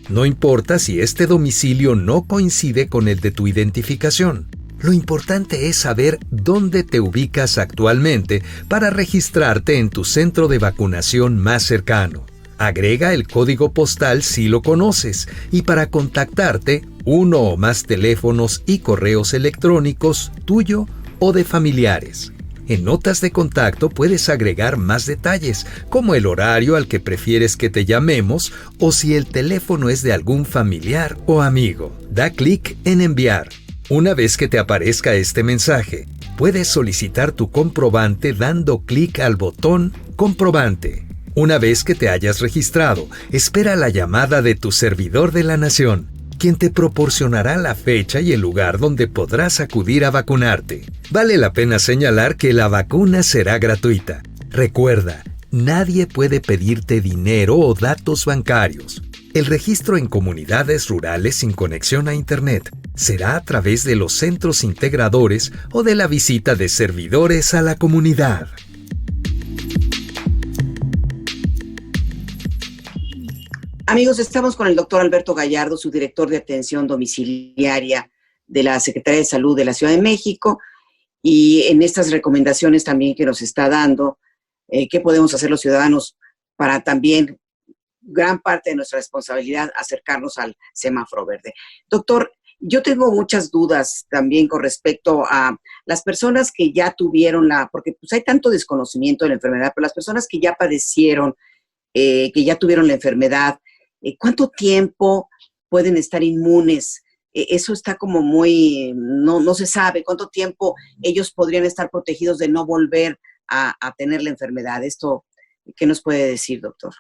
No importa si este domicilio no coincide con el de tu identificación. Lo importante es saber dónde te ubicas actualmente para registrarte en tu centro de vacunación más cercano. Agrega el código postal si lo conoces y para contactarte, uno o más teléfonos y correos electrónicos tuyo o de familiares. En notas de contacto puedes agregar más detalles, como el horario al que prefieres que te llamemos o si el teléfono es de algún familiar o amigo. Da clic en enviar. Una vez que te aparezca este mensaje, puedes solicitar tu comprobante dando clic al botón Comprobante. Una vez que te hayas registrado, espera la llamada de tu servidor de la nación, quien te proporcionará la fecha y el lugar donde podrás acudir a vacunarte. Vale la pena señalar que la vacuna será gratuita. Recuerda, nadie puede pedirte dinero o datos bancarios. El registro en comunidades rurales sin conexión a Internet será a través de los centros integradores o de la visita de servidores a la comunidad. Amigos, estamos con el doctor Alberto Gallardo, subdirector de atención domiciliaria de la Secretaría de Salud de la Ciudad de México, y en estas recomendaciones también que nos está dando, qué podemos hacer los ciudadanos para también, gran parte de nuestra responsabilidad, acercarnos al semáforo verde. Doctor, yo tengo muchas dudas también con respecto a las personas que ya tuvieron porque pues hay tanto desconocimiento de la enfermedad, pero las personas que ya padecieron, que ya tuvieron la enfermedad, ¿cuánto tiempo pueden estar inmunes? Eso está como muy, no se sabe cuánto tiempo ellos podrían estar protegidos de no volver a tener la enfermedad. ¿Esto qué nos puede decir, doctor?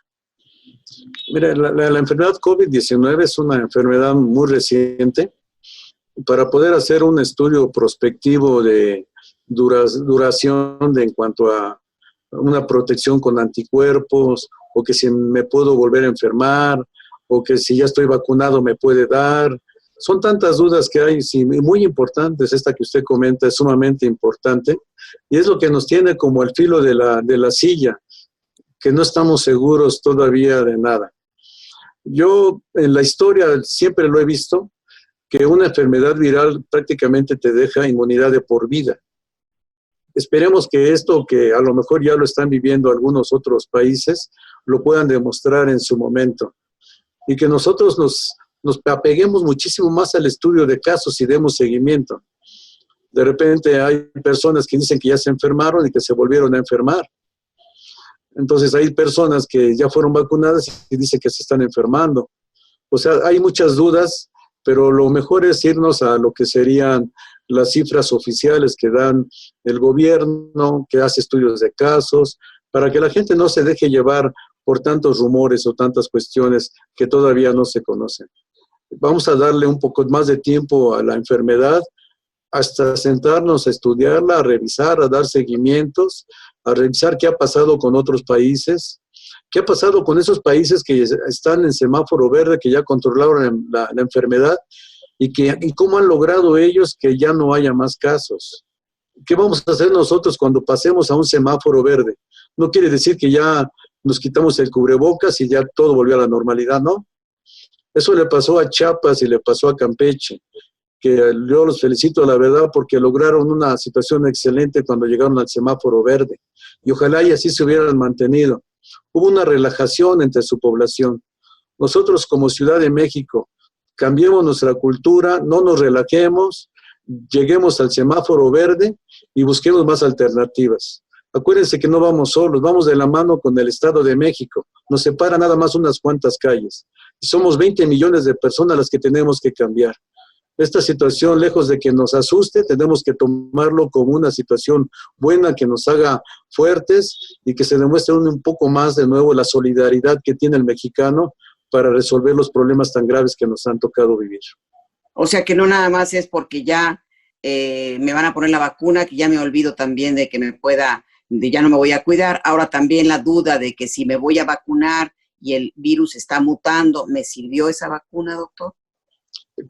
Mira, la enfermedad COVID-19 es una enfermedad muy reciente. Para poder hacer un estudio prospectivo de duración en cuanto a una protección con anticuerpos, o que si me puedo volver a enfermar, o que si ya estoy vacunado me puede dar. Son tantas dudas que hay, sí, muy importantes. Esta que usted comenta es sumamente importante, y es lo que nos tiene como al filo de la silla, que no estamos seguros todavía de nada. Yo en la historia siempre lo he visto, que una enfermedad viral prácticamente te deja inmunidad de por vida. Esperemos que esto, que a lo mejor ya lo están viviendo algunos otros países, lo puedan demostrar en su momento. Y que nosotros nos apeguemos muchísimo más al estudio de casos y demos seguimiento. De repente hay personas que dicen que ya se enfermaron y que se volvieron a enfermar. Entonces hay personas que ya fueron vacunadas y dicen que se están enfermando. O sea, hay muchas dudas, pero lo mejor es irnos a lo que serían las cifras oficiales que dan el gobierno, que hace estudios de casos, para que la gente no se deje llevar por tantos rumores o tantas cuestiones que todavía no se conocen. Vamos a darle un poco más de tiempo a la enfermedad, hasta sentarnos a estudiarla, a revisar, a dar seguimientos, a revisar qué ha pasado con otros países, qué ha pasado con esos países que están en semáforo verde, que ya controlaron la enfermedad, y cómo han logrado ellos que ya no haya más casos. ¿Qué vamos a hacer nosotros cuando pasemos a un semáforo verde? No quiere decir que ya nos quitamos el cubrebocas y ya todo volvió a la normalidad, ¿no? Eso le pasó a Chiapas y le pasó a Campeche, que yo los felicito, la verdad, porque lograron una situación excelente cuando llegaron al semáforo verde. Y ojalá y así se hubieran mantenido. Hubo una relajación entre su población. Nosotros como Ciudad de México, cambiemos nuestra cultura, no nos relajemos, lleguemos al semáforo verde y busquemos más alternativas. Acuérdense que no vamos solos, vamos de la mano con el Estado de México. Nos separa nada más unas cuantas calles. Y somos 20 millones de personas las que tenemos que cambiar. Esta situación, lejos de que nos asuste, tenemos que tomarlo como una situación buena que nos haga fuertes y que se demuestre un poco más de nuevo la solidaridad que tiene el mexicano para resolver los problemas tan graves que nos han tocado vivir. O sea que no nada más es porque ya me van a poner la vacuna, que ya me olvido también de que ya no me voy a cuidar. Ahora también la duda de que si me voy a vacunar y el virus está mutando, ¿me sirvió esa vacuna, doctor?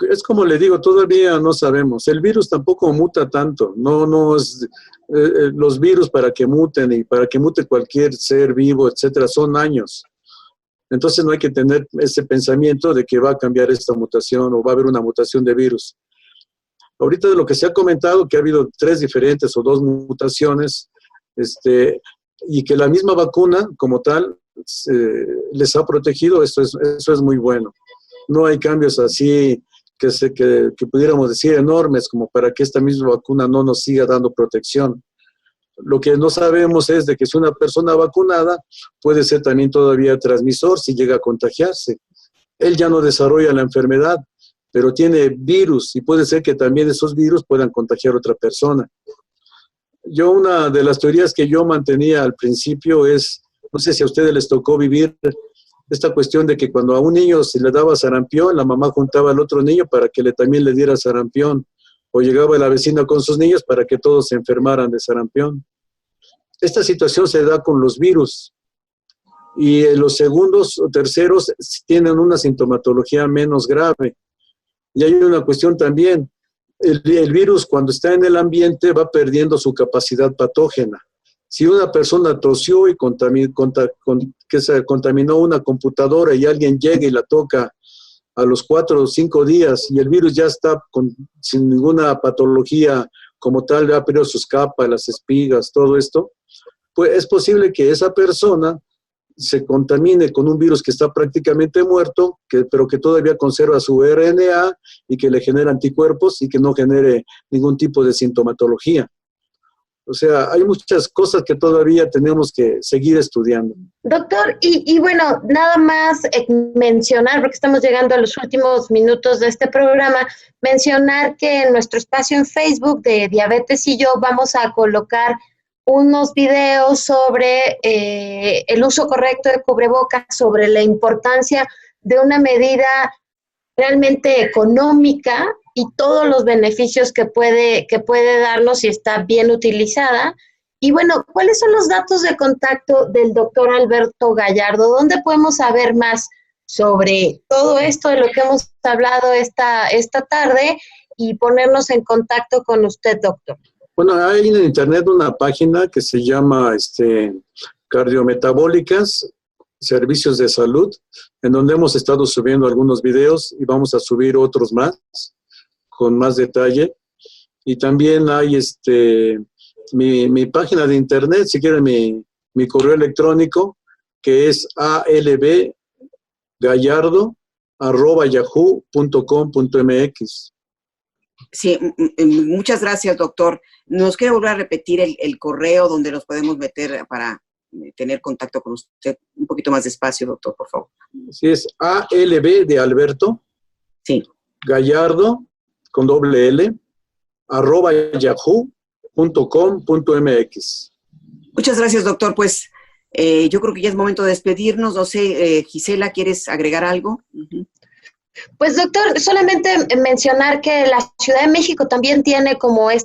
Es como le digo, todavía no sabemos. El virus tampoco muta tanto. No es los virus para que muten y para que mute cualquier ser vivo, etcétera, son años. Entonces no hay que tener ese pensamiento de que va a cambiar esta mutación o va a haber una mutación de virus. Ahorita de lo que se ha comentado, que ha habido 3 diferentes o 2 mutaciones, y que la misma vacuna como tal les ha protegido, eso es muy bueno. No hay cambios así que pudiéramos decir enormes como para que esta misma vacuna no nos siga dando protección. Lo que no sabemos es de que si una persona vacunada puede ser también todavía transmisor si llega a contagiarse. Él ya no desarrolla la enfermedad, pero tiene virus y puede ser que también esos virus puedan contagiar a otra persona. Una de las teorías que yo mantenía al principio es, no sé si a ustedes les tocó vivir esta cuestión de que cuando a un niño se le daba sarampión, la mamá juntaba al otro niño para que también le diera sarampión, o llegaba la vecina con sus niños para que todos se enfermaran de sarampión. Esta situación se da con los virus, y los segundos o terceros tienen una sintomatología menos grave. Y hay una cuestión también, el virus cuando está en el ambiente va perdiendo su capacidad patógena. Si una persona tosió y contaminó una computadora y alguien llega y la toca a los 4 o 5 días y el virus ya está sin ninguna patología como tal, ya perdió sus capas, las espigas, todo esto, pues es posible que esa persona se contamine con un virus que está prácticamente muerto, pero que todavía conserva su RNA y que le genera anticuerpos y que no genere ningún tipo de sintomatología. O sea, hay muchas cosas que todavía tenemos que seguir estudiando. Doctor, y bueno, nada más mencionar, porque estamos llegando a los últimos minutos de este programa, mencionar que en nuestro espacio en Facebook de Diabetes y Yo vamos a colocar unos videos sobre el uso correcto de cubrebocas, sobre la importancia de una medida realmente económica y todos los beneficios que puede darnos si está bien utilizada. Y bueno, ¿cuáles son los datos de contacto del doctor Alberto Gallardo? ¿Dónde podemos saber más sobre todo esto de lo que hemos hablado esta tarde y ponernos en contacto con usted, doctor? Bueno, hay en internet una página que se llama Cardiometabólicas, Servicios de Salud, en donde hemos estado subiendo algunos videos y vamos a subir otros más, con más detalle. Y también hay mi página de internet, si quieren mi correo electrónico, que es alvgallardo@yahoo.com.mx. Sí, muchas gracias, doctor. ¿Nos quiere volver a repetir el correo donde los podemos meter para tener contacto con usted? Un poquito más despacio, doctor, por favor. Sí, es ALB de Alberto. Sí. Gallardo, con doble L, @yahoo.com.mx. Muchas gracias, doctor. Pues yo creo que ya es momento de despedirnos. No sé, Gisela, ¿quieres agregar algo? Uh-huh. Pues, doctor, solamente mencionar que la Ciudad de México también tiene como el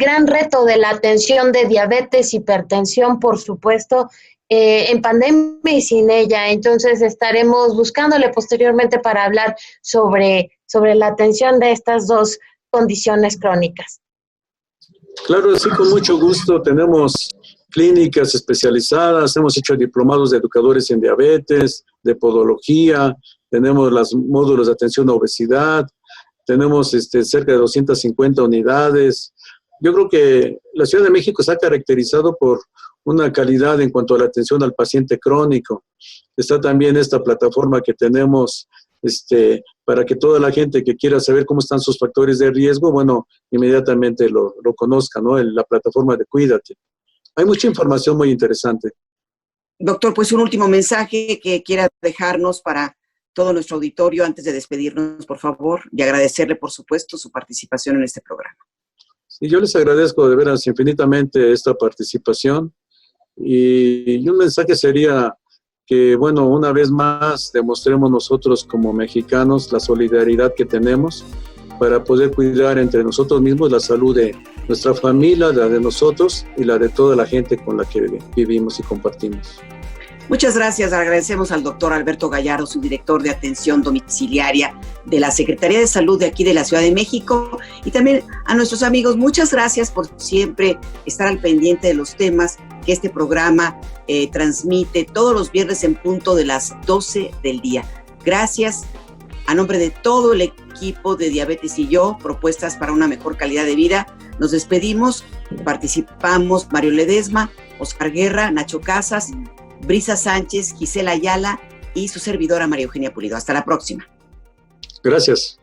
gran reto de la atención de diabetes, hipertensión, por supuesto, en pandemia y sin ella. Entonces estaremos buscándole posteriormente para hablar sobre la atención de estas 2 condiciones crónicas. Claro, sí, con mucho gusto. Tenemos clínicas especializadas, hemos hecho diplomados de educadores en diabetes, de podología, tenemos los módulos de atención a obesidad, tenemos cerca de 250 unidades. Yo creo que la Ciudad de México se ha caracterizado por una calidad en cuanto a la atención al paciente crónico. Está también esta plataforma que tenemos para que toda la gente que quiera saber cómo están sus factores de riesgo, bueno, inmediatamente lo conozca, ¿no? En la plataforma de Cuídate. Hay mucha información muy interesante. Doctor, pues un último mensaje que quiera dejarnos para todo nuestro auditorio antes de despedirnos, por favor, y agradecerle, por supuesto, su participación en este programa. Sí, yo les agradezco de veras infinitamente esta participación y un mensaje sería que, bueno, una vez más demostremos nosotros como mexicanos la solidaridad que tenemos para poder cuidar entre nosotros mismos la salud de nuestra familia, la de nosotros y la de toda la gente con la que vivimos y compartimos. Muchas gracias. Agradecemos al doctor Alberto Gallardo, su director de atención domiciliaria de la Secretaría de Salud de aquí de la Ciudad de México, y también a nuestros amigos. Muchas gracias por siempre estar al pendiente de los temas que este programa transmite todos los viernes en punto de las 12 del día. Gracias. A nombre de todo el equipo de Diabetes y Yo, propuestas para una mejor calidad de vida, nos despedimos. Participamos Mario Ledesma, Oscar Guerra, Nacho Casas, Brisa Sánchez, Gisela Ayala y su servidora María Eugenia Pulido. Hasta la próxima. Gracias.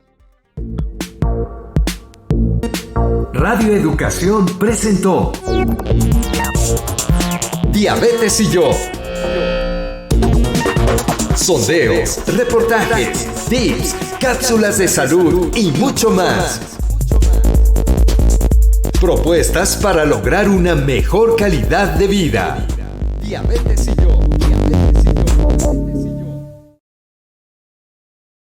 Radio Educación presentó Diabetes y Yo. Sondeos, reportajes, tips, cápsulas de salud y mucho más. Propuestas para lograr una mejor calidad de vida. Diabetes y Yo.